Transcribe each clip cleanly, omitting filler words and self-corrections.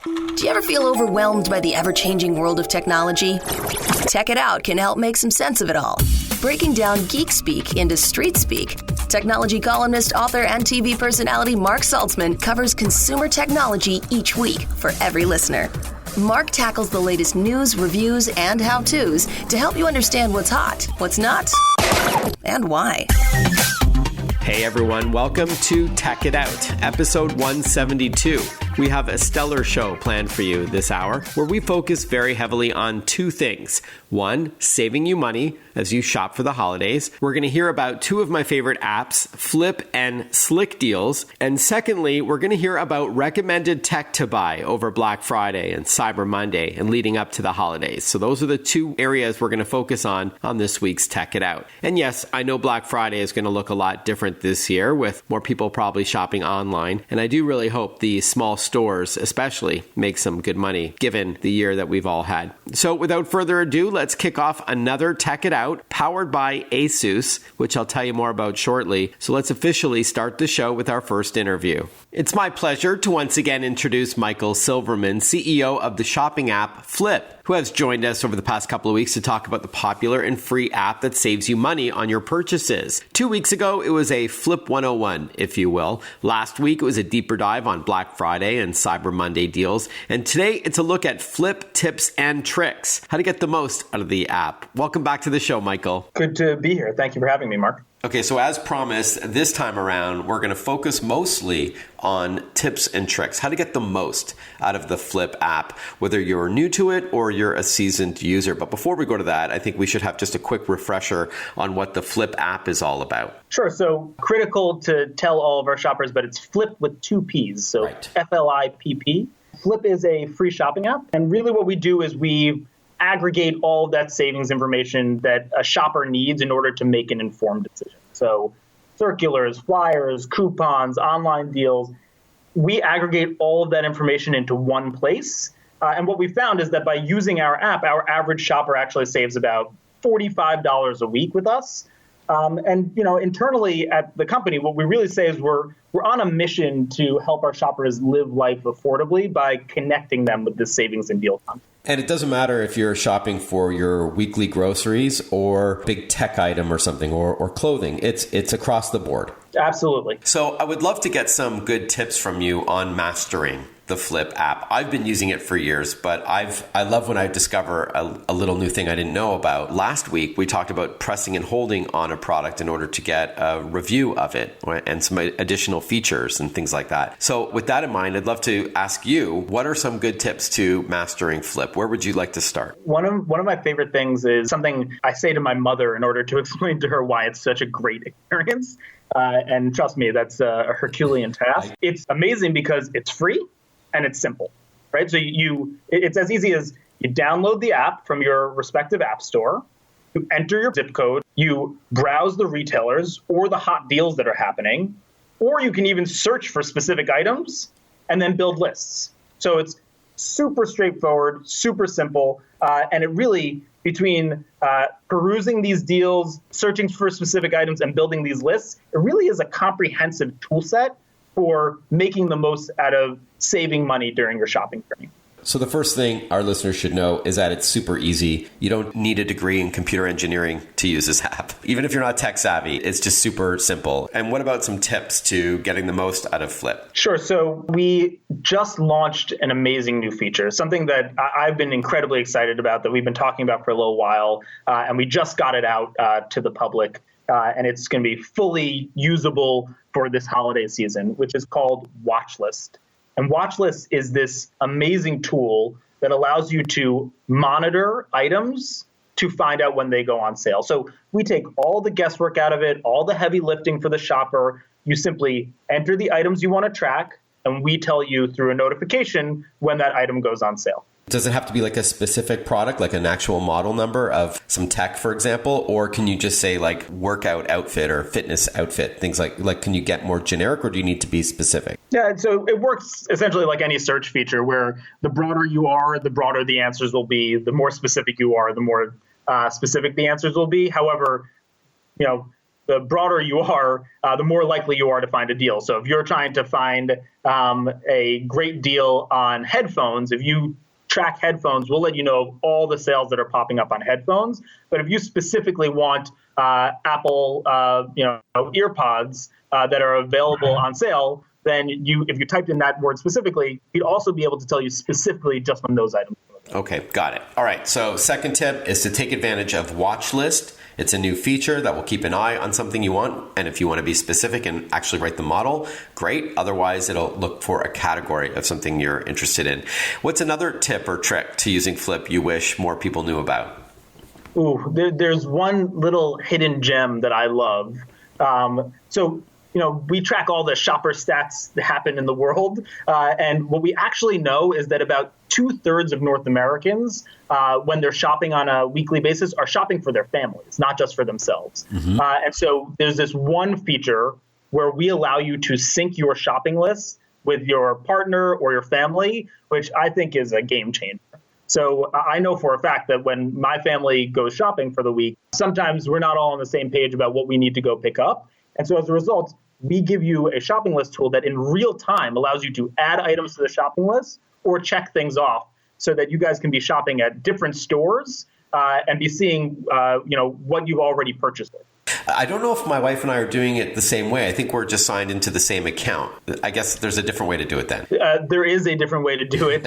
Do you ever feel overwhelmed by the ever-changing world of technology? Tech It Out can help make some sense of it all. Breaking down geek speak into street speak, technology columnist, author, and TV personality Mark Saltzman covers consumer technology each week for every listener. Mark tackles the latest news, reviews, and how-tos to help you understand what's hot, what's not, and why. Hey everyone, welcome to Tech It Out, episode 172. We have a stellar show planned for you this hour where we focus very heavily on two things. One, saving you money as you shop for the holidays. We're going to hear about two of my favorite apps, Flipp and Slickdeals. And secondly, we're going to hear about recommended tech to buy over Black Friday and Cyber Monday and leading up to the holidays. So those are the two areas we're going to focus on this week's Tech It Out. And yes, I know Black Friday is going to look a lot different this year with more people probably shopping online. And I do really hope the small stores especially make some good money given the year that we've all had. So without further ado, let's kick off another Tech It Out powered by Asus, which I'll tell you more about shortly. So let's officially start the show with our first interview. It's my pleasure to once again introduce Michael Silverman, CEO of the shopping app Flipp, who has joined us over the past couple of weeks to talk about the popular and free app that saves you money on your purchases. 2 weeks ago, it was a Flipp 101, if you will. Last week, it was a deeper dive on Black Friday and Cyber Monday deals. And today, it's a look at Flipp tips and tricks, how to get the most out of the app. Welcome back to the show, Michael. Good to be here. Thank you for having me, Mark. Okay, so as promised, this time around, we're going to focus mostly on tips and tricks, how to get the most out of the Flipp app, whether you're new to it or you're a seasoned user. But before we go to that, I think we should have just a quick refresher on what the Flipp app is all about. Sure. So critical to tell all of our shoppers, but it's Flipp with two Ps. So right. F-L-I-P-P. Flipp is a free shopping app. And really what we do is we aggregate all of that savings information that a shopper needs in order to make an informed decision. So circulars, flyers, coupons, online deals, we aggregate all of that information into one place. And what we found is that by using our app, our average shopper actually saves about $45 a week with us. And internally at the company, what we really say is we're on a mission to help our shoppers live life affordably by connecting them with this savings and deal content. And it doesn't matter if you're shopping for your weekly groceries or big tech item or something or clothing. It's across the board. Absolutely. So I would love to get some good tips from you on mastering the Flipp app. I've been using it for years, but I love when I discover a little new thing I didn't know about. Last week, we talked about pressing and holding on a product in order to get a review of it and some additional features and things like that. So with that in mind, I'd love to ask you, what are some good tips to mastering Flipp? Where would you like to start? One of my favorite things is something I say to my mother in order to explain to her why it's such a great experience. And trust me, that's a Herculean task. It's amazing because it's free and it's simple, right? So it's as easy as you download the app from your respective app store, you enter your zip code, you browse the retailers or the hot deals that are happening, or you can even search for specific items and then build lists. So it's super straightforward, super simple, and it really, between perusing these deals, searching for specific items, and building these lists, it really is a comprehensive tool set for making the most out of saving money during your shopping journey. So the first thing our listeners should know is that it's super easy. You don't need a degree in computer engineering to use this app. Even if you're not tech savvy, it's just super simple. And what about some tips to getting the most out of Flipp? Sure. So we just launched an amazing new feature, something that I've been incredibly excited about, that we've been talking about for a little while, and we just got it out to the public. And it's going to be fully usable for this holiday season, which is called Watchlist. And Watchlist is this amazing tool that allows you to monitor items to find out when they go on sale. So we take all the guesswork out of it, all the heavy lifting for the shopper. You simply enter the items you want to track, and we tell you through a notification when that item goes on sale. Does it have to be like a specific product, like an actual model number of some tech, for example? Or can you just say like workout outfit or fitness outfit, things like can you get more generic, or do you need to be specific? Yeah, so it works essentially like any search feature, where the broader you are, the broader the answers will be. The more specific you are, the more specific the answers will be. However, the broader you are, the more likely you are to find a deal. So if you're trying to find a great deal on headphones, if you track headphones, we'll let you know all the sales that are popping up on headphones. But if you specifically want Apple, earpods that are available on sale, then if you typed in that word specifically, you'd also be able to tell you specifically just when those items are available. Okay, got it. All right. So second tip is to take advantage of watch list. It's a new feature that will keep an eye on something you want. And if you want to be specific and actually write the model, great. Otherwise, it'll look for a category of something you're interested in. What's another tip or trick to using Flipp you wish more people knew about? Ooh, there's one little hidden gem that I love. We track all the shopper stats that happen in the world. And what we actually know is that about 2/3 of North Americans, when they're shopping on a weekly basis, are shopping for their families, not just for themselves. Mm-hmm. And so there's this one feature where we allow you to sync your shopping list with your partner or your family, which I think is a game changer. So I know for a fact that when my family goes shopping for the week, sometimes we're not all on the same page about what we need to go pick up. And so as a result, we give you a shopping list tool that in real time allows you to add items to the shopping list or check things off so that you guys can be shopping at different stores and be seeing, what you've already purchased. I don't know if my wife and I are doing it the same way. I think we're just signed into the same account. I guess there's a different way to do it then. There is a different way to do it.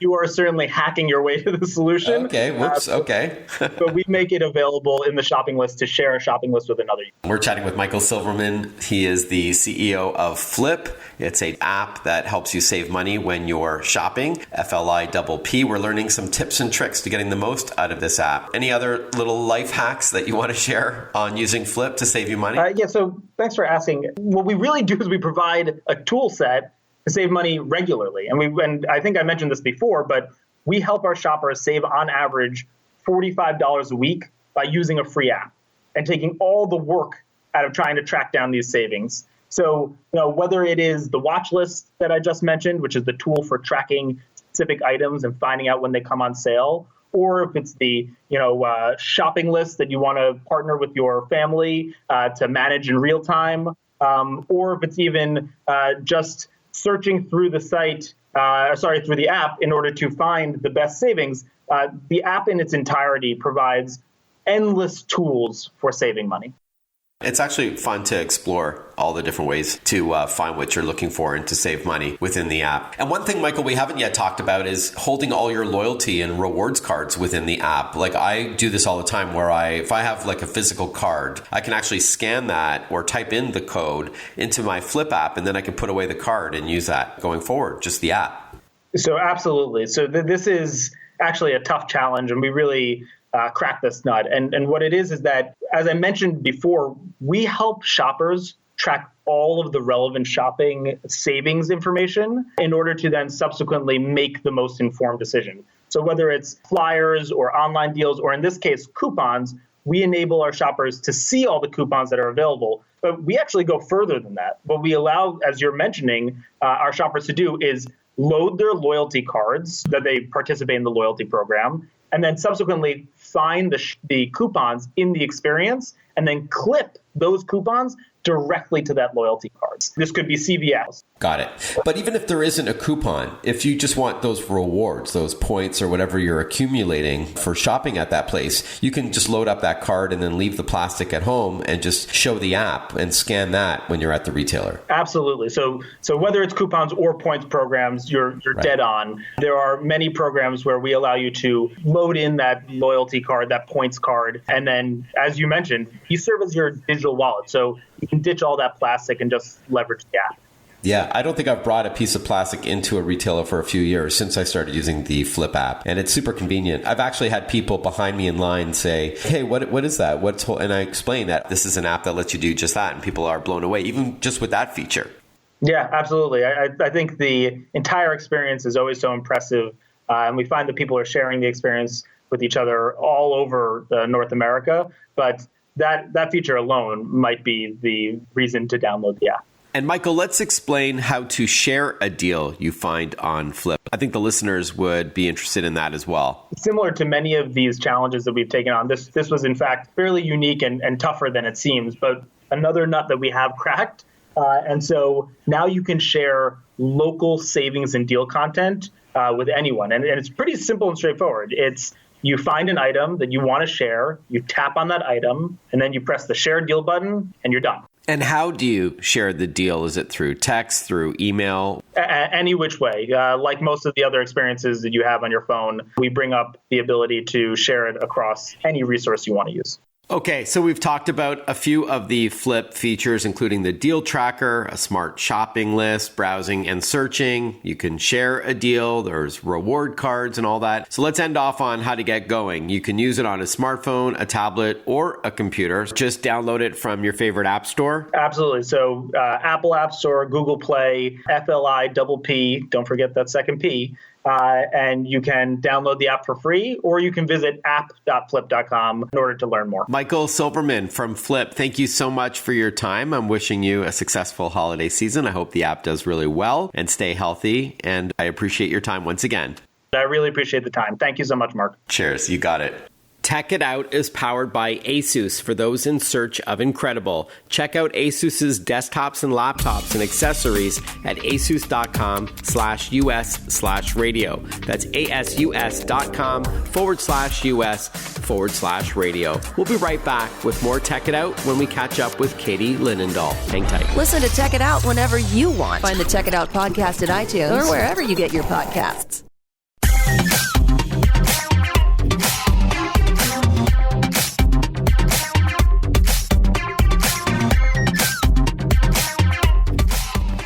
You are certainly hacking your way to the solution. Okay, whoops, okay. But we make it available in the shopping list to share a shopping list with another user. We're chatting with Michael Silverman. He is the CEO of Flipp. It's an app that helps you save money when you're shopping. Flipp. We're learning some tips and tricks to getting the most out of this app. Any other little life hacks that you want to share on using Flipp to save you money? So thanks for asking. What we really do is we provide a tool set to save money regularly. And I think I mentioned this before, but we help our shoppers save on average $45 a week by using a free app and taking all the work out of trying to track down these savings. So, whether it is the watch list that I just mentioned, which is the tool for tracking specific items and finding out when they come on sale, or if it's the shopping list that you want to partner with your family to manage in real time, or if it's even just searching through the through the app in order to find the best savings. The app in its entirety provides endless tools for saving money. It's actually fun to explore all the different ways to find what you're looking for and to save money within the app. And one thing, Michael, we haven't yet talked about is holding all your loyalty and rewards cards within the app. Like I do this all the time where if I have like a physical card, I can actually scan that or type in the code into my Flipp app, and then I can put away the card and use that going forward, just the app. So absolutely. So this is actually a tough challenge, and we really crack this nut. And what it is that, as I mentioned before, we help shoppers track all of the relevant shopping savings information in order to then subsequently make the most informed decision. So whether it's flyers or online deals, or in this case, coupons, we enable our shoppers to see all the coupons that are available. But we actually go further than that. What we allow, as you're mentioning, our shoppers to do is load their loyalty cards that they participate in the loyalty program, and then subsequently find the coupons in the experience and then clip those coupons directly to that loyalty card. This could be CVS. Got it. But even if there isn't a coupon, if you just want those rewards, those points or whatever you're accumulating for shopping at that place, you can just load up that card and then leave the plastic at home and just show the app and scan that when you're at the retailer. Absolutely. So whether it's coupons or points programs, you're right. Dead on. There are many programs where we allow you to load in that loyalty card, that points card, and then, as you mentioned, you serve as your digital wallet. So you can ditch all that plastic and just leverage the app. Yeah, I don't think I've brought a piece of plastic into a retailer for a few years since I started using the Flipp app, and it's super convenient. I've actually had people behind me in line say, "Hey, what is that? And I explain that this is an app that lets you do just that, and people are blown away, even just with that feature. Yeah, absolutely. I think the entire experience is always so impressive, and we find that people are sharing the experience with each other all over North America, but that feature alone might be the reason to download the app. And Michael, let's explain how to share a deal you find on Flipp. I think the listeners would be interested in that as well. Similar to many of these challenges that we've taken on, this was in fact fairly unique and tougher than it seems. But another nut that we have cracked. And so now you can share local savings and deal content with anyone. And it's pretty simple and straightforward. It's you find an item that you want to share, you tap on that item, and then you press the share deal button, and you're done. And how do you share the deal? Is it through text, through email? Any which way. Like most of the other experiences that you have on your phone, we bring up the ability to share it across any resource you want to use. Okay, so we've talked about a few of the Flipp features, including the deal tracker, a smart shopping list, browsing and searching. You can share a deal. There's reward cards and all that. So let's end off on how to get going. You can use it on a smartphone, a tablet, or a computer. Just download it from your favorite app store. Absolutely. So Apple App Store, Google Play, FLIPP, don't forget that second P. And you can download the app for free, or you can visit app.flipp.com in order to learn more. Michael Silverman from Flipp, thank you so much for your time. I'm wishing you a successful holiday season. I hope the app does really well and stay healthy. And I appreciate your time once again. I really appreciate the time. Thank you so much, Mark. Cheers. You got it. Tech It Out is powered by Asus for those in search of incredible. Check out Asus's desktops and laptops and accessories at asus.com/US/radio. That's ASUS.com/US/radio. We'll be right back with more Tech It Out when we catch up with Katie Linendoll. Hang tight. Listen to Tech It Out whenever you want. Find the Tech It Out podcast at iTunes or wherever you get your podcasts.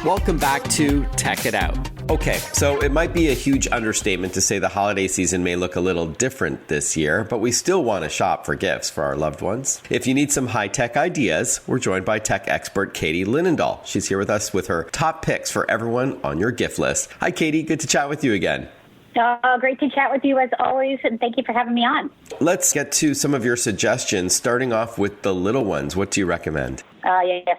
Welcome back to Tech It Out. Okay, so it might be a huge understatement to say the holiday season may look a little different this year, but we still want to shop for gifts for our loved ones. If you need some high-tech ideas, we're joined by tech expert Katie Linendoll. She's here with us with her top picks for everyone on your gift list. Hi, Katie. Good to chat with you again. Great to chat with you as always, and thank you for having me on. Let's get to some of your suggestions, starting off with the little ones. What do you recommend? Yes,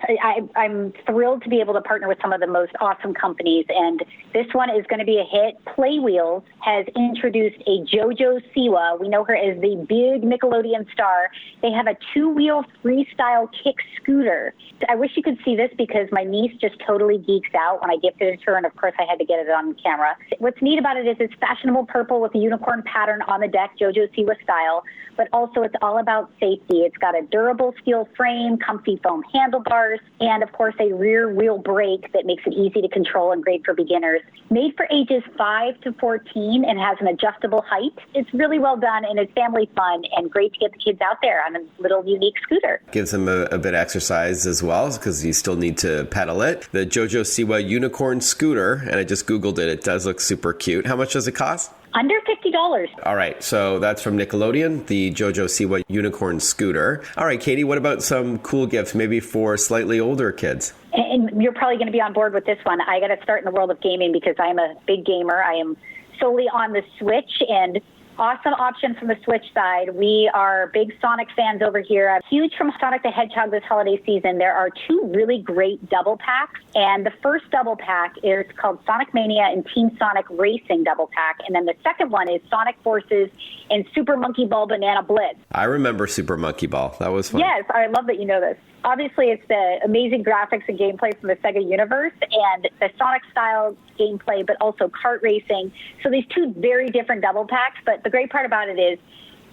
I'm thrilled to be able to partner with some of the most awesome companies, and this one is going to be a hit. Playwheels has introduced a JoJo Siwa. We know her as the big Nickelodeon star. They have a two-wheel freestyle kick scooter. I wish you could see this because my niece just totally geeks out when I gifted it to her, and of course I had to get it on camera. What's neat about it is it's fashionable purple with a unicorn pattern on the deck, JoJo Siwa style, but also it's all about safety. It's got a durable steel frame, comfy foam handlebars, and of course a rear wheel brake that makes it easy to control and great for beginners. Made for ages 5 to 14 and has an adjustable height. It's really well done and it's family fun and great to get the kids out there on a little unique scooter. Gives them a bit of exercise as well because you still need to pedal it. The JoJo Siwa unicorn scooter, and I just Googled it. It does look super cute. How much does it cost? Under $50. All right, so that's from Nickelodeon, the JoJo Siwa unicorn scooter. All right, Katie, what about some cool gifts, maybe for slightly older kids? And you're probably going to be on board with this one. I got to start in the world of gaming because I'm a big gamer. I am solely on the Switch, and awesome option from the Switch side. We are big Sonic fans over here. Huge from Sonic the Hedgehog this holiday season. There are two really great double packs. And the first double pack is called Sonic Mania and Team Sonic Racing double pack. And then the second one is Sonic Forces and Super Monkey Ball Banana Blitz. I remember Super Monkey Ball. That was fun. Yes, I love that you know this. Obviously, it's the amazing graphics and gameplay from the Sega universe and the Sonic-style gameplay, but also kart racing. So these two very different double packs, but the great part about it is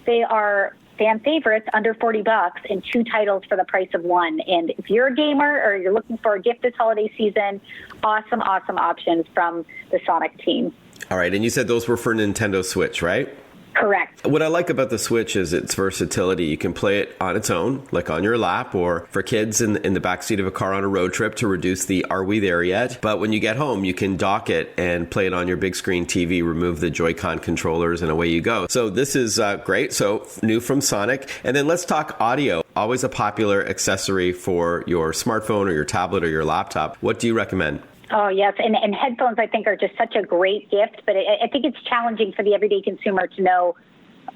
they are fan favorites under $40 and two titles for the price of one. And if you're a gamer or you're looking for a gift this holiday season, awesome options from the Sonic team. All right, and you said those were for Nintendo Switch, right? Correct. What I like about the Switch is its versatility. You can play it on its own, like on your lap, or for kids in the backseat of a car on a road trip to reduce the "Are we there yet?" But when you get home, you can dock it and play it on your big screen TV, remove the Joy-Con controllers, and away you go. So this is great. So new from Sonic. And then let's talk audio. Always a popular accessory for your smartphone or your tablet or your laptop. What do you recommend? Oh, yes. And headphones, I think, are just such a great gift. But I think it's challenging for the everyday consumer to know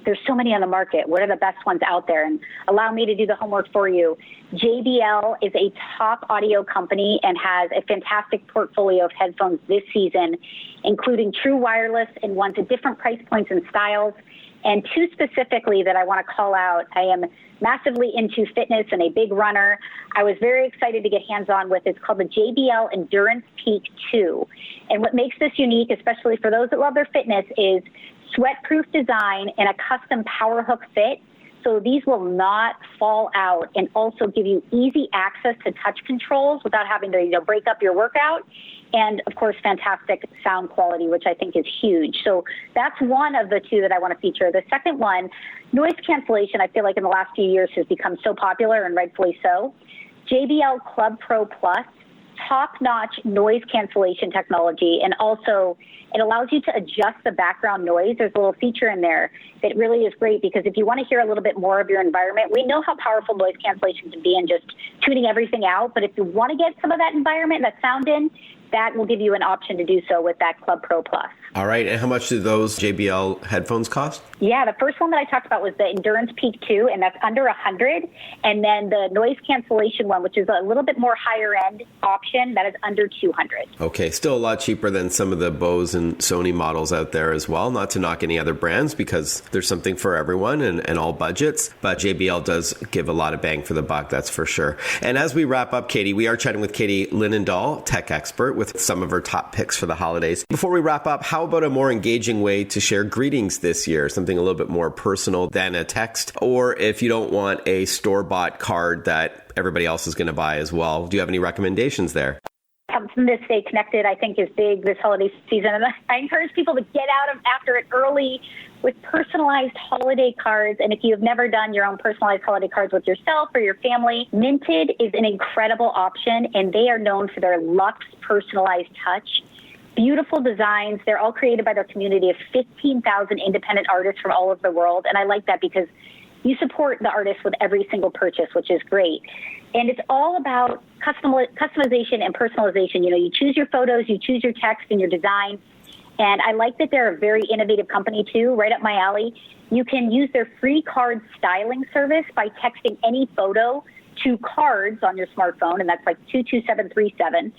there's so many on the market. What are the best ones out there? And allow me to do the homework for you. JBL is a top audio company and has a fantastic portfolio of headphones this season, including true wireless and ones at different price points and styles. And two specifically that I want to call out, I am massively into fitness and a big runner. I was very excited to get hands-on with. It's called the JBL Endurance Peak 2. And what makes this unique, especially for those that love their fitness, is sweat-proof design and a custom power hook fit. So these will not fall out, and also give you easy access to touch controls without having to break up your workout. And, of course, fantastic sound quality, which I think is huge. So that's one of the two that I want to feature. The second one, noise cancellation, I feel like in the last few years has become so popular, and rightfully so. JBL Club Pro Plus, top-notch noise cancellation technology, and also it allows you to adjust the background noise. There's a little feature in there that really is great, because if you want to hear a little bit more of your environment, we know how powerful noise cancellation can be in just tuning everything out. But if you want to get some of that environment, that sound in, that will give you an option to do so with that Club Pro Plus. All right. And how much do those JBL headphones cost? Yeah, the first one that I talked about was the Endurance Peak 2, and that's under $100. And then the noise cancellation one, which is a little bit more higher end option, that is under $200. Okay. Still a lot cheaper than some of the Bose and Sony models out there as well. Not to knock any other brands, because there's something for everyone and all budgets. But JBL does give a lot of bang for the buck, that's for sure. And as we wrap up, Katie, we are chatting with Katie Linendoll, tech expert, with some of her top picks for the holidays. Before we wrap up, how about a more engaging way to share greetings this year? Something a little bit more personal than a text, or if you don't want a store-bought card that everybody else is going to buy as well. Do you have any recommendations there? Something to stay connected, I think, is big this holiday season. And I encourage people to get out after it early with personalized holiday cards. And if you have never done your own personalized holiday cards with yourself or your family, Minted is an incredible option, and they are known for their luxe personalized touch. Beautiful designs. They're all created by their community of 15,000 independent artists from all over the world. And I like that, because you support the artist with every single purchase, which is great. And it's all about customization and personalization. You choose your photos, you choose your text and your design. And I like that they're a very innovative company, too, right up my alley. You can use their free card styling service by texting any photo to cards on your smartphone, and that's like 22737.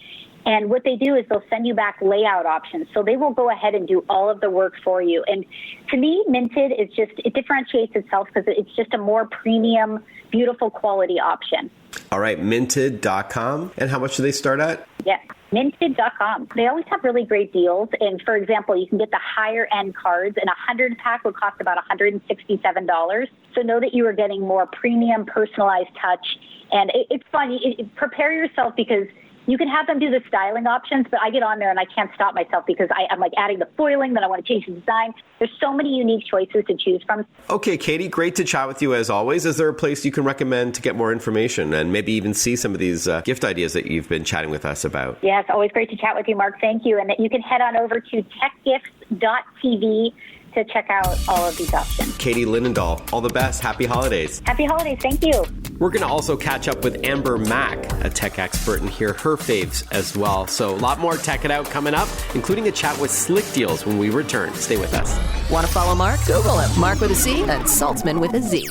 And what they do is they'll send you back layout options. So they will go ahead and do all of the work for you. And to me, Minted is it differentiates itself because it's just a more premium, beautiful quality option. All right, minted.com. And how much do they start at? Yeah, minted.com. They always have really great deals. And for example, you can get the higher end cards, and a 100 pack would cost about $167. So know that you are getting more premium, personalized touch. And it's fun. Prepare yourself, because you can have them do the styling options, but I get on there and I can't stop myself, because I'm like adding the foiling, then I want to change the design. There's so many unique choices to choose from. Okay, Katie, great to chat with you as always. Is there a place you can recommend to get more information and maybe even see some of these gift ideas that you've been chatting with us about? Yeah, it's always great to chat with you, Mark. Thank you. And you can head on over to techgifts.tv to check out all of these options. Katie Linendoll, all the best. Happy holidays. Happy holidays. Thank you. We're going to also catch up with Amber Mack, a tech expert, and hear her faves as well. So a lot more Tech It Out coming up, including a chat with Slickdeals when we return. Stay with us. Want to follow Mark? Google him. Mark with a C and Saltzman with a Z.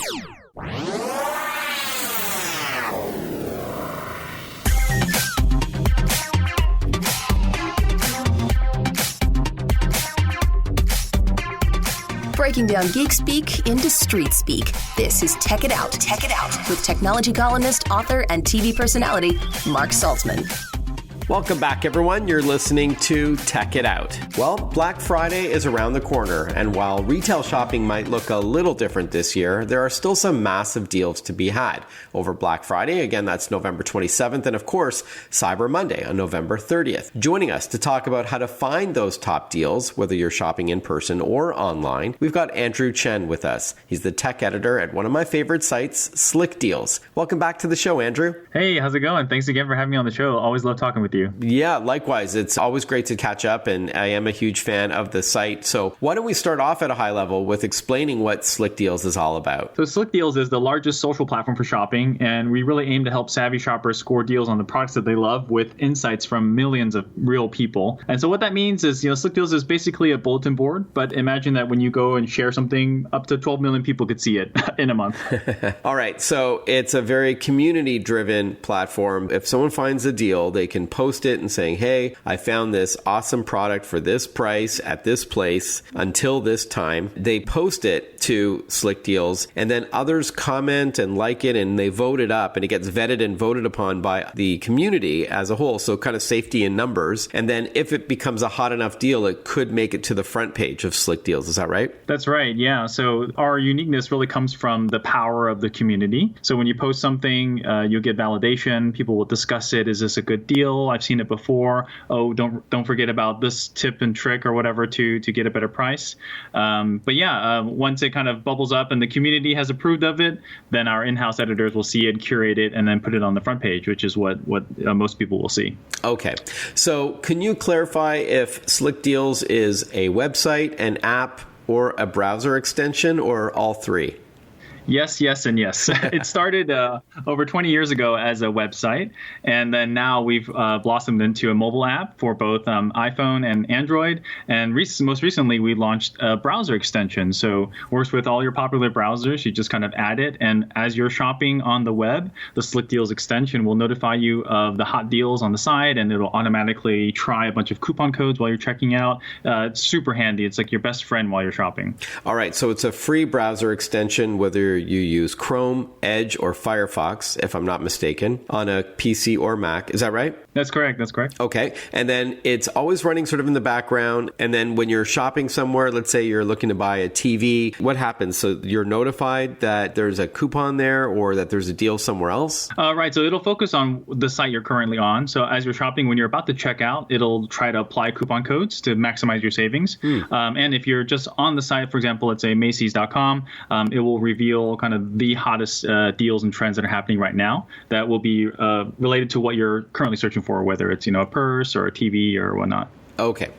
Breaking down geek speak into street speak. This is Tech It Out. Tech It Out with technology columnist, author, and TV personality Mark Saltzman. Welcome back, everyone. You're listening to Tech It Out. Well, Black Friday is around the corner, and while retail shopping might look a little different this year, there are still some massive deals to be had over Black Friday. Again, that's November 27th, and of course, Cyber Monday on November 30th. Joining us to talk about how to find those top deals, whether you're shopping in person or online, we've got Andrew Chen with us. He's the tech editor at one of my favorite sites, Slickdeals. Welcome back to the show, Andrew. Hey, how's it going? Thanks again for having me on the show. Always love talking with with you. Yeah, likewise. It's always great to catch up, and I am a huge fan of the site. So why don't we start off at a high level with explaining what Slickdeals is all about? So Slickdeals is the largest social platform for shopping, and we really aim to help savvy shoppers score deals on the products that they love with insights from millions of real people. And so what that means is, Slickdeals is basically a bulletin board, but imagine that when you go and share something, up to 12 million people could see it in a month. All right. So it's a very community-driven platform. If someone finds a deal, they can post it and saying, hey, I found this awesome product for this price at this place until this time. They post it to Slickdeals, and then others comment and like it, and they vote it up, and it gets vetted and voted upon by the community as a whole. So kind of safety in numbers. And then if it becomes a hot enough deal, it could make it to the front page of Slickdeals. Is that right? That's right. Yeah. So our uniqueness really comes from the power of the community. So when you post something, you'll get validation. People will discuss it. Is this a good deal? I've seen it before. Oh, don't forget about this tip and trick or whatever to get a better price. Once it kind of bubbles up and the community has approved of it, then our in-house editors will see it, curate it, and then put it on the front page, which is what most people will see. Okay. So can you clarify if Slickdeals is a website, an app, or a browser extension, or all three? Yes, and yes. It started over 20 years ago as a website, and then now we've blossomed into a mobile app for both iPhone and Android. And most recently, we launched a browser extension. So works with all your popular browsers. You just kind of add it, and as you're shopping on the web, the Slickdeals extension will notify you of the hot deals on the site, and it'll automatically try a bunch of coupon codes while you're checking out. It's super handy. It's like your best friend while you're shopping. All right. So it's a free browser extension, whether you use Chrome, Edge, or Firefox, if I'm not mistaken, on a PC or Mac. Is that right? That's correct. Okay. And then it's always running sort of in the background. And then when you're shopping somewhere, let's say you're looking to buy a TV, what happens? So you're notified that there's a coupon there or that there's a deal somewhere else? Right. So it'll focus on the site you're currently on. So as you're shopping, when you're about to check out, it'll try to apply coupon codes to maximize your savings. And if you're just on the site, for example, let's say Macy's.com, it will reveal kind of the hottest deals and trends that are happening right now that will be related to what you're currently searching for, whether it's a purse or a TV or whatnot. Okay.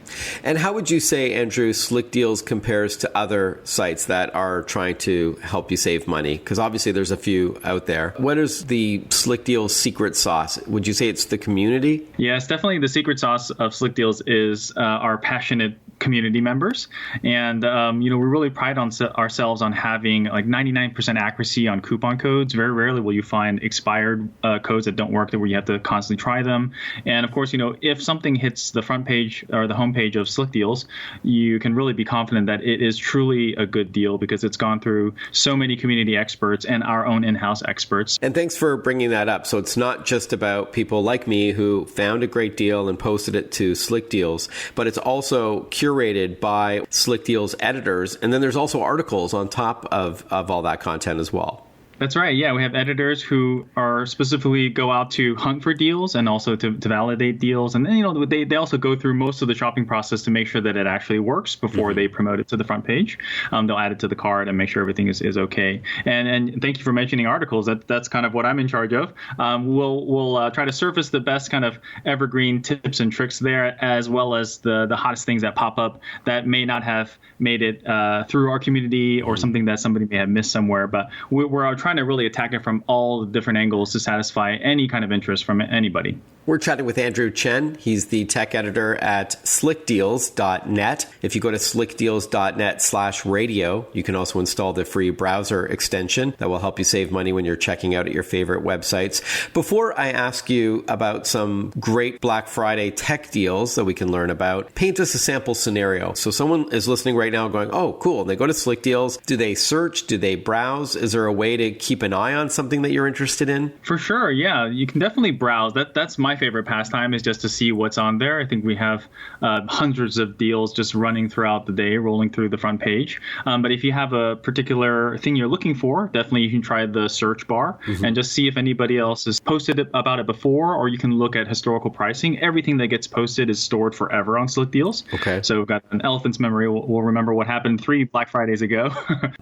And how would you say, Andrew, Slickdeals compares to other sites that are trying to help you save money? Because obviously there's a few out there. What is the Slickdeals secret sauce? Would you say it's the community? Yes, definitely the secret sauce of Slickdeals is our passionate community members. And, we really pride ourselves on having like 99% accuracy on coupon codes. Very rarely will you find expired codes that don't work, where you have to constantly try them. And of course, if something hits the front page or the homepage of Slickdeals, you can really be confident that it is truly a good deal because it's gone through so many community experts and our own in-house experts. And thanks for bringing that up. So it's not just about people like me who found a great deal and posted it to Slickdeals, but it's also curated by Slickdeals editors. And then there's also articles on top of all that content as well. That's right. Yeah, we have editors who are specifically go out to hunt for deals and also to validate deals. And then, they also go through most of the shopping process to make sure that it actually works before they promote it to the front page. They'll add it to the cart and make sure everything is okay. And thank you for mentioning articles. That's kind of what I'm in charge of. We'll try to surface the best kind of evergreen tips and tricks there, as well as the hottest things that pop up that may not have made it through our community or something that somebody may have missed somewhere. But we're trying to really attack it from all the different angles to satisfy any kind of interest from anybody. We're chatting with Andrew Chen. He's the tech editor at slickdeals.net. If you go to slickdeals.net/radio, you can also install the free browser extension that will help you save money when you're checking out at your favorite websites. Before I ask you about some great Black Friday tech deals that we can learn about, paint us a sample scenario. So someone is listening right now going, oh, cool. And they go to Slickdeals. Do they search? Do they browse? Is there a way to keep an eye on something that you're interested in? For sure. Yeah, you can definitely browse. That's my favorite pastime, is just to see what's on there. I think we have hundreds of deals just running throughout the day, rolling through the front page. But if you have a particular thing you're looking for, definitely you can try the search bar and just see if anybody else has posted about it before, or you can look at historical pricing. Everything that gets posted is stored forever on Slickdeals. Okay. So we've got an elephant's memory. We'll remember what happened 3 Black Fridays ago.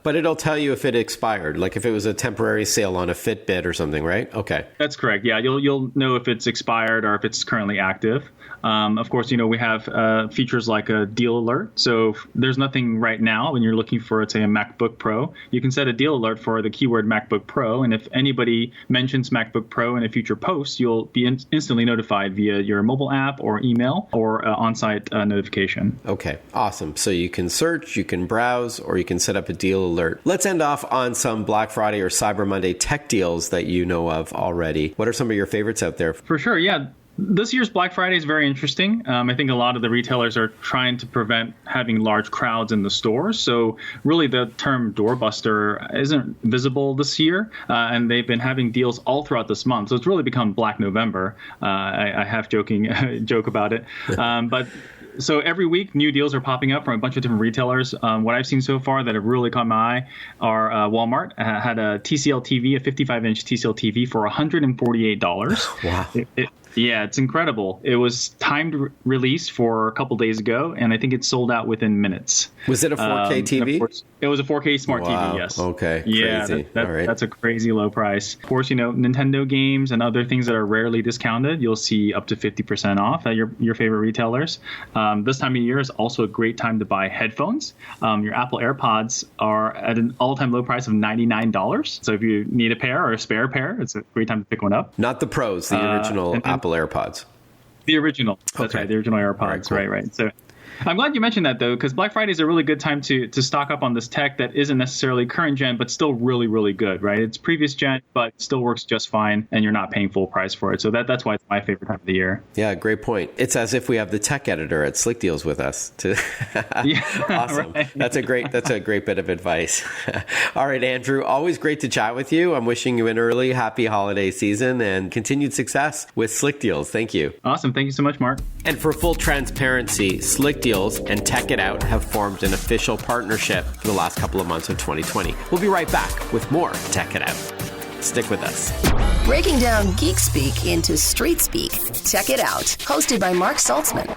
But it'll tell you if it expired, like if it was a temporary sale on a Fitbit or something, right? Okay. That's correct. Yeah, you'll know if it's expired expired or if it's currently active. Of course, we have features like a deal alert. So if there's nothing right now when you're looking for, say, a MacBook Pro, you can set a deal alert for the keyword MacBook Pro. And if anybody mentions MacBook Pro in a future post, you'll be instantly notified via your mobile app or email or on-site notification. Okay, awesome. So you can search, you can browse, or you can set up a deal alert. Let's end off on some Black Friday or Cyber Monday tech deals that you know of already. What are some of your favorites out there? For sure, yeah. This year's Black Friday is very interesting. I think a lot of the retailers are trying to prevent having large crowds in the stores. So really the term doorbuster isn't visible this year. And they've been having deals all throughout this month. So it's really become Black November. I have joke about it. So every week, new deals are popping up from a bunch of different retailers. What I've seen so far that have really caught my eye are Walmart had a TCL TV, a 55-inch TCL TV for $148. Wow. Yeah, it's incredible. It was timed release for a couple days ago, and I think it sold out within minutes. Was it a 4K TV? It was a 4K smart TV, yes. Okay, yeah, crazy. All right. That's a crazy low price. Of course, Nintendo games and other things that are rarely discounted, you'll see up to 50% off at your favorite retailers. This time of year is also a great time to buy headphones. Your Apple AirPods are at an all-time low price of $99. So if you need a pair or a spare pair, it's a great time to pick one up. Not the Pros, the original Apple AirPods. The original. That's right. The original AirPods. Right, cool. Right. So I'm glad you mentioned that, though, because Black Friday is a really good time to stock up on this tech that isn't necessarily current gen, but still really, really good, right? It's previous gen, but still works just fine, and you're not paying full price for it. So that's why it's my favorite time of the year. Yeah, great point. It's as if we have the tech editor at Slickdeals with us. Yeah, awesome. Right. That's a great bit of advice. All right, Andrew, always great to chat with you. I'm wishing you an early, happy holiday season and continued success with Slickdeals. Thank you. Awesome. Thank you so much, Mark. And for full transparency, Slickdeals and Tech It Out have formed an official partnership for the last couple of months of 2020. We'll be right back with more Tech It Out. Stick with us. Breaking down geek speak into street speak. Tech It Out, hosted by Mark Saltzman.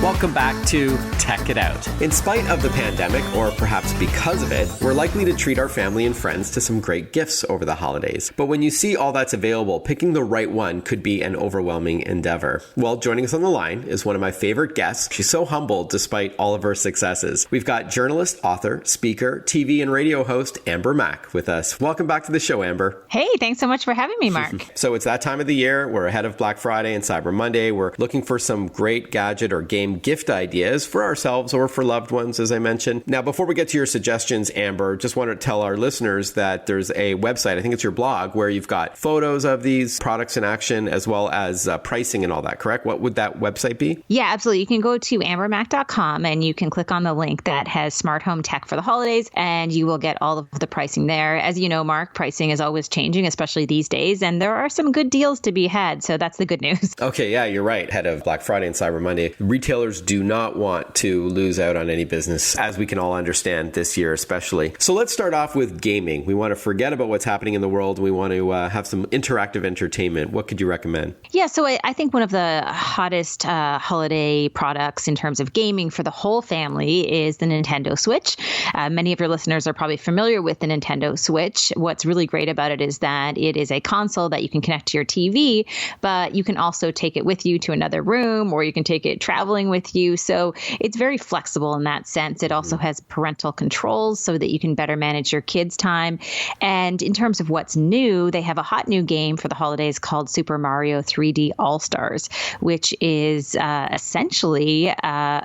Welcome back to Tech It Out. In spite of the pandemic, or perhaps because of it, we're likely to treat our family and friends to some great gifts over the holidays. But when you see all that's available, picking the right one could be an overwhelming endeavor. Well, joining us on the line is one of my favorite guests. She's so humble despite all of her successes. We've got journalist, author, speaker, TV and radio host Amber Mack with us. Welcome back to the show, Amber. Hey, thanks so much for having me, Mark. So it's that time of the year. We're ahead of Black Friday and Cyber Monday. We're looking for some great gadget or game gift ideas for ourselves or for loved ones, as I mentioned. Now, before we get to your suggestions, Amber, just want to tell our listeners that there's a website, I think it's your blog, where you've got photos of these products in action as well as pricing and all that, correct? What would that website be? Yeah, absolutely. You can go to ambermac.com and you can click on the link that has smart home tech for the holidays, and you will get all of the pricing there. As you know, Mark, pricing is always changing, especially these days, and there are some good deals to be had. So that's the good news. Okay, yeah, you're right. Ahead of Black Friday and Cyber Monday, retailers do not want to lose out on any business, as we can all understand this year especially. So let's start off with gaming. We want to forget about what's happening in the world. We want to have some interactive entertainment. What could you recommend? Yeah, so I think one of the hottest holiday products in terms of gaming for the whole family is the Nintendo Switch. Many of your listeners are probably familiar with the Nintendo Switch. What's really great about it is that it is a console that you can connect to your TV, but you can also take it with you to another room, or you can take it traveling with you. So it's very flexible in that sense. It also has parental controls so that you can better manage your kids' time. And in terms of what's new, they have a hot new game for the holidays called Super Mario 3D All-Stars, which is essentially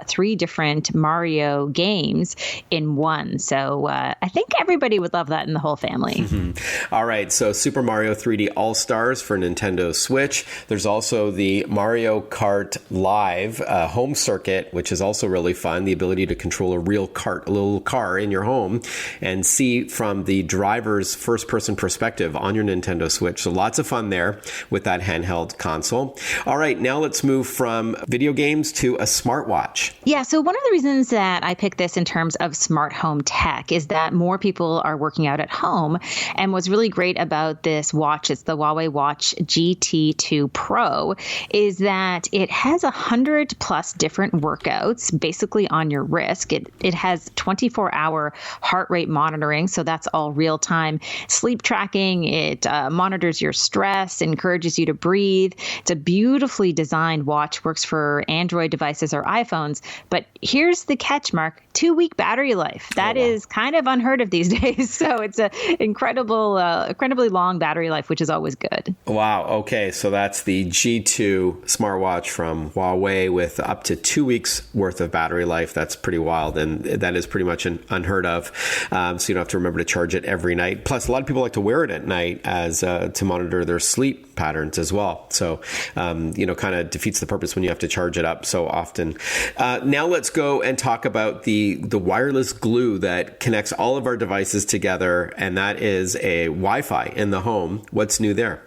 3 different Mario games in one. So I think everybody would love that in the whole family. Mm-hmm. All right. So Super Mario 3D All-Stars for Nintendo Switch. There's also the Mario Kart Live home circuit, which is also really fun. The ability to control a real kart, a little car in your home and see from the driver's first-person perspective on your Nintendo Switch. So lots of fun there with that handheld console. All right, now let's move from video games to a smartwatch. Yeah, so one of the reasons that I picked this in terms of smart home tech is that more people are working out at home. And what's really great about this watch, it's the Huawei Watch GT2 Pro, is that it has 100 plus different different workouts basically on your wrist. It has 24-hour heart rate monitoring, so that's all real time. Sleep tracking, it monitors your stress, encourages you to breathe. It's a beautifully designed watch, works for Android devices or iPhones. But here's the catch, Mark, 2-week battery life. That is kind of unheard of these days. So it's an incredibly long battery life, which is always good. Wow. Okay. So that's the G2 smartwatch from Huawei with up to 2 weeks worth of battery life. That's pretty wild. And that is pretty much unheard of. So you don't have to remember to charge it every night. Plus, a lot of people like to wear it at night as to monitor their sleep patterns as well. So, kind of defeats the purpose when you have to charge it up so often. Now let's go and talk about the wireless glue that connects all of our devices together, and that is a Wi-Fi in the home. What's new there?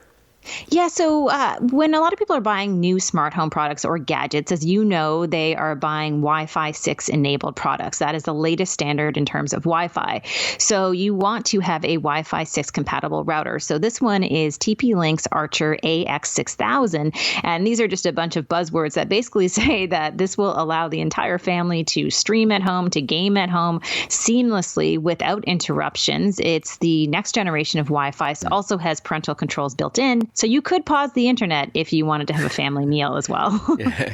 Yeah, so when a lot of people are buying new smart home products or gadgets, as you know, they are buying Wi-Fi 6 enabled products. That is the latest standard in terms of Wi-Fi. So you want to have a Wi-Fi 6 compatible router. So this one is TP-Link's Archer AX6000. And these are just a bunch of buzzwords that basically say that this will allow the entire family to stream at home, to game at home seamlessly without interruptions. It's the next generation of Wi-Fi. So it also has parental controls built in. So you could pause the internet if you wanted to have a family meal as well.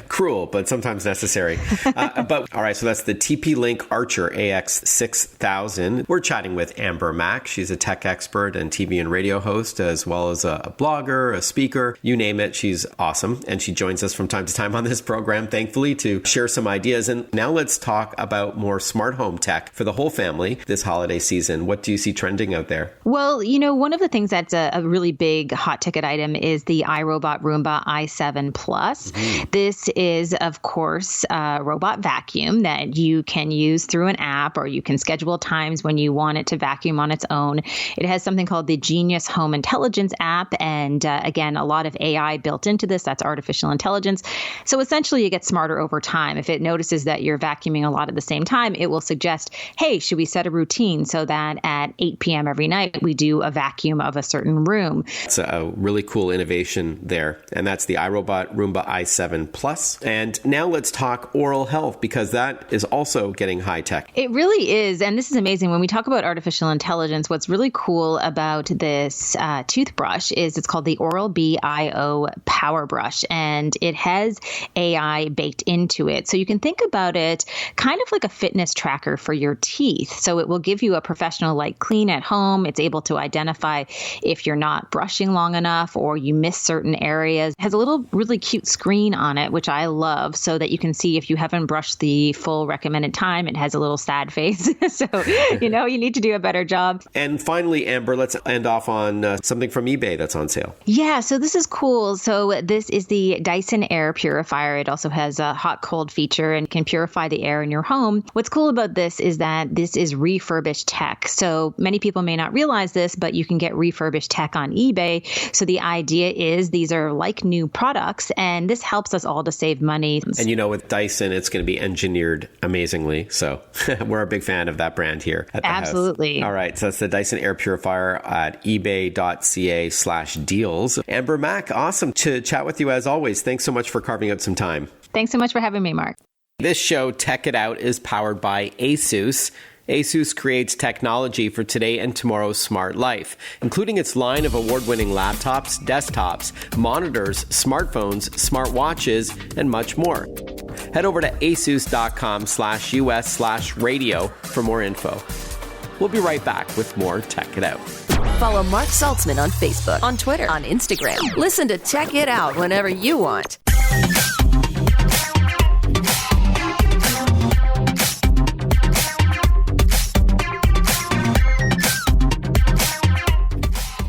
Cruel, but sometimes necessary. But all right, so that's the TP-Link Archer AX6000. We're chatting with Amber Mack. She's a tech expert and TV and radio host, as well as a blogger, a speaker, you name it. She's awesome. And she joins us from time to time on this program, thankfully, to share some ideas. And now let's talk about more smart home tech for the whole family this holiday season. What do you see trending out there? Well, one of the things that's a really big hot ticket item is the iRobot Roomba i7 Plus. Mm-hmm. This is, of course, a robot vacuum that you can use through an app, or you can schedule times when you want it to vacuum on its own. It has something called the Genius Home Intelligence app. And again, a lot of AI built into this. That's artificial intelligence. So essentially, you get smarter over time. If it notices that you're vacuuming a lot at the same time, it will suggest, hey, should we set a routine so that at 8 p.m. every night, we do a vacuum of a certain room? It's a really cool innovation there. And that's the iRobot Roomba i7 Plus. And now let's talk oral health, because that is also getting high tech. It really is. And this is amazing. When we talk about artificial intelligence, what's really cool about this toothbrush is it's called the Oral-B IO Power Brush, and it has AI baked into it. So you can think about it kind of like a fitness tracker for your teeth. So it will give you a professional like clean at home. It's able to identify if you're not brushing long enough or you miss certain areas. It has a little really cute screen on it, which I love, so that you can see if you haven't brushed the full recommended time. It has a little sad face. So, you need to do a better job. And finally, Amber, let's end off on something from eBay that's on sale. Yeah, so this is cool. So this is the Dyson Air Purifier. It also has a hot-cold feature and can purify the air in your home. What's cool about this is that this is refurbished tech. So many people may not realize this, but you can get refurbished tech on eBay. So the idea is these are like new products, and this helps us all to save money. And with Dyson, it's going to be engineered amazingly. So we're a big fan of that brand here at the Absolutely. house. All right. So that's the Dyson Air Purifier at ebay.ca/deals. Amber Mack, awesome to chat with you as always. Thanks so much for carving out some time. Thanks so much for having me, Mark. This show, Tech It Out, is powered by ASUS. ASUS creates technology for today and tomorrow's smart life, including its line of award-winning laptops, desktops, monitors, smartphones, smartwatches, and much more. Head over to asus.com/US/radio for more info. We'll be right back with more Tech It Out. Follow Mark Saltzman on Facebook, on Twitter, on Instagram. Listen to Tech It Out whenever you want.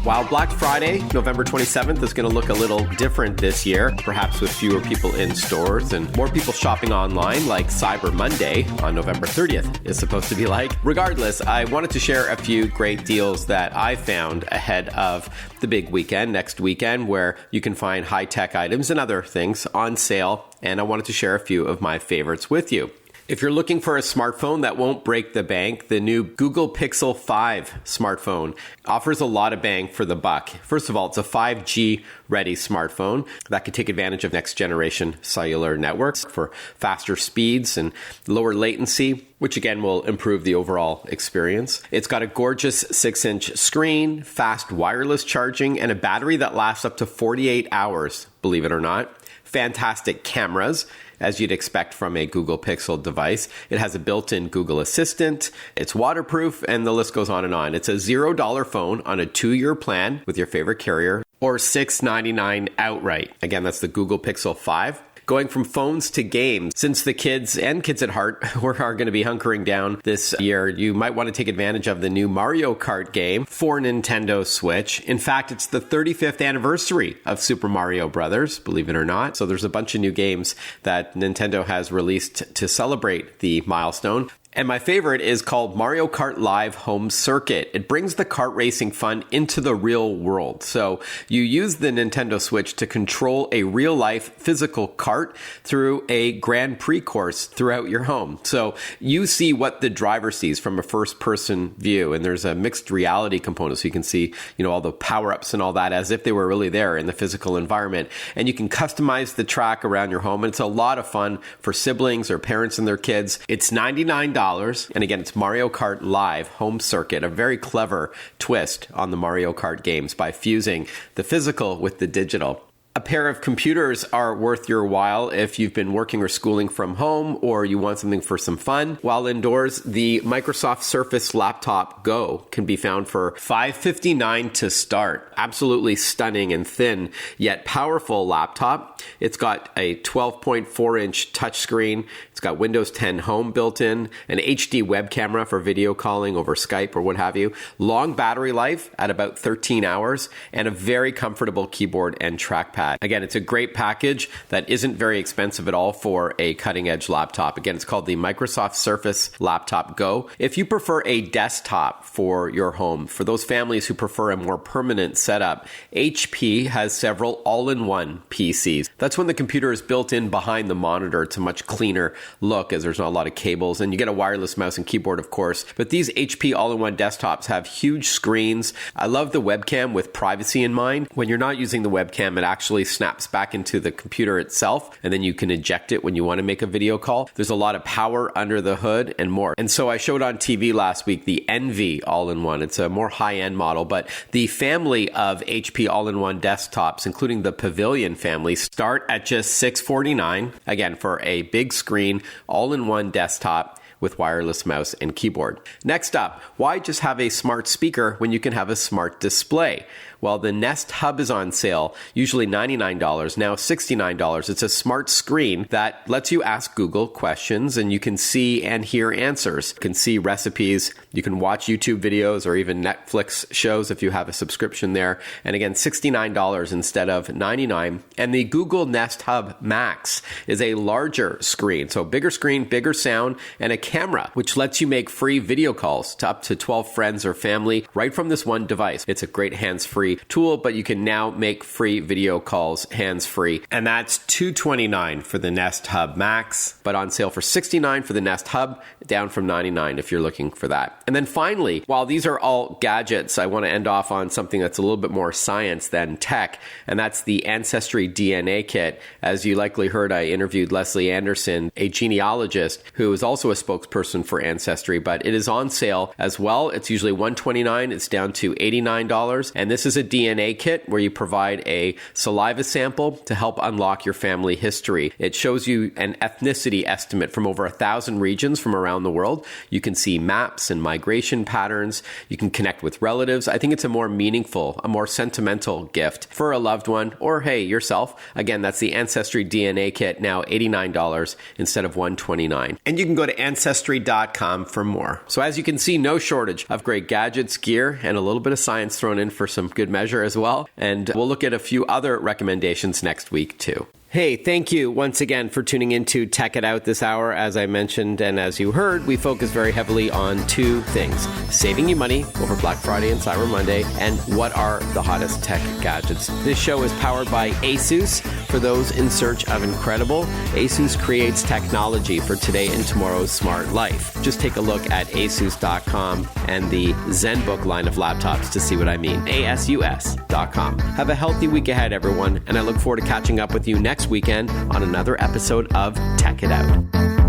While Black Friday, November 27th, is going to look a little different this year, perhaps with fewer people in stores and more people shopping online, like Cyber Monday on November 30th is supposed to be like. Regardless, I wanted to share a few great deals that I found ahead of the big weekend, next weekend, where you can find high-tech items and other things on sale, and I wanted to share a few of my favorites with you. If you're looking for a smartphone that won't break the bank, the new Google Pixel 5 smartphone offers a lot of bang for the buck. First of all, it's a 5G ready smartphone that could take advantage of next generation cellular networks for faster speeds and lower latency, which again will improve the overall experience. It's got a gorgeous 6-inch screen, fast wireless charging, and a battery that lasts up to 48 hours, believe it or not. Fantastic cameras, as you'd expect from a Google Pixel device. It has a built-in Google Assistant, it's waterproof, and the list goes on and on. It's a $0 phone on a 2-year plan with your favorite carrier, or $699 outright. Again, that's the Google Pixel 5. Going from phones to games, since the kids and kids at heart are going to be hunkering down this year, you might want to take advantage of the new Mario Kart game for Nintendo Switch. In fact, it's the 35th anniversary of Super Mario Brothers, believe it or not. So there's a bunch of new games that Nintendo has released to celebrate the milestone. And my favorite is called Mario Kart Live Home Circuit. It brings the kart racing fun into the real world. So you use the Nintendo Switch to control a real-life physical kart through a Grand Prix course throughout your home. So you see what the driver sees from a first-person view, and there's a mixed reality component, so you can see, all the power-ups and all that as if they were really there in the physical environment. And you can customize the track around your home, and it's a lot of fun for siblings or parents and their kids. It's $99. And again, it's Mario Kart Live Home Circuit, a very clever twist on the Mario Kart games by fusing the physical with the digital. A pair of computers are worth your while if you've been working or schooling from home or you want something for some fun. While indoors, the Microsoft Surface Laptop Go can be found for $559 to start. Absolutely stunning and thin, yet powerful laptop. It's got a 12.4-inch touchscreen. It's got Windows 10 Home built in, an HD web camera for video calling over Skype or what have you, long battery life at about 13 hours, and a very comfortable keyboard and trackpad. Again, it's a great package that isn't very expensive at all for a cutting-edge laptop. Again, it's called the Microsoft Surface Laptop Go. If you prefer a desktop for your home, for those families who prefer a more permanent setup, HP has several all-in-one PCs. That's when the computer is built in behind the monitor. It's a much cleaner look as there's not a lot of cables, and you get a wireless mouse and keyboard, of course. But these HP all-in-one desktops have huge screens. I love the webcam with privacy in mind. When you're not using the webcam, it actually snaps back into the computer itself, and then you can eject it when you want to make a video call. There's a lot of power under the hood and more. And so I showed on TV last week the Envy all-in-one. It's a more high-end model, but the family of HP all-in-one desktops, including the Pavilion family, start at just $649. Again, for a big screen, all-in-one desktop with wireless mouse and keyboard. Next up, why just have a smart speaker when you can have a smart display? Well, the Nest Hub is on sale, usually $99, now $69. It's a smart screen that lets you ask Google questions and you can see and hear answers. You can see recipes, you can watch YouTube videos or even Netflix shows if you have a subscription there. And again, $69 instead of $99. And the Google Nest Hub Max is a larger screen. So bigger screen, bigger sound, and a camera, which lets you make free video calls to up to 12 friends or family right from this one device. It's a great hands-free tool, but you can now make free video calls hands-free. And that's $229 for the Nest Hub Max, but on sale for $69 for the Nest Hub, down from $99 if you're looking for that. And then finally, while these are all gadgets, I want to end off on something that's a little bit more science than tech, and that's the Ancestry DNA Kit. As you likely heard, I interviewed Leslie Anderson, a genealogist who is also a spokesperson for Ancestry, but it is on sale as well. It's usually $129, it's down to $89, and this is a DNA kit where you provide a saliva sample to help unlock your family history. It shows you an ethnicity estimate from over 1,000 regions from around the world. You can see maps and migration patterns. You can connect with relatives. I think it's a more meaningful, a more sentimental gift for a loved one or, hey, yourself. Again, that's the Ancestry DNA Kit, now $89 instead of $129. And you can go to Ancestry.com for more. So as you can see, no shortage of great gadgets, gear, and a little bit of science thrown in for some good measure as well. And we'll look at a few other recommendations next week too. Hey, thank you once again for tuning in to Tech It Out this hour. As I mentioned and as you heard, we focus very heavily on two things: saving you money over Black Friday and Cyber Monday, and what are the hottest tech gadgets. This show is powered by ASUS. For those in search of incredible, ASUS creates technology for today and tomorrow's smart life. Just take a look at asus.com and the ZenBook line of laptops to see what I mean. ASUS.com. Have a healthy week ahead, everyone, and I look forward to catching up with you next weekend on another episode of Tech It Out.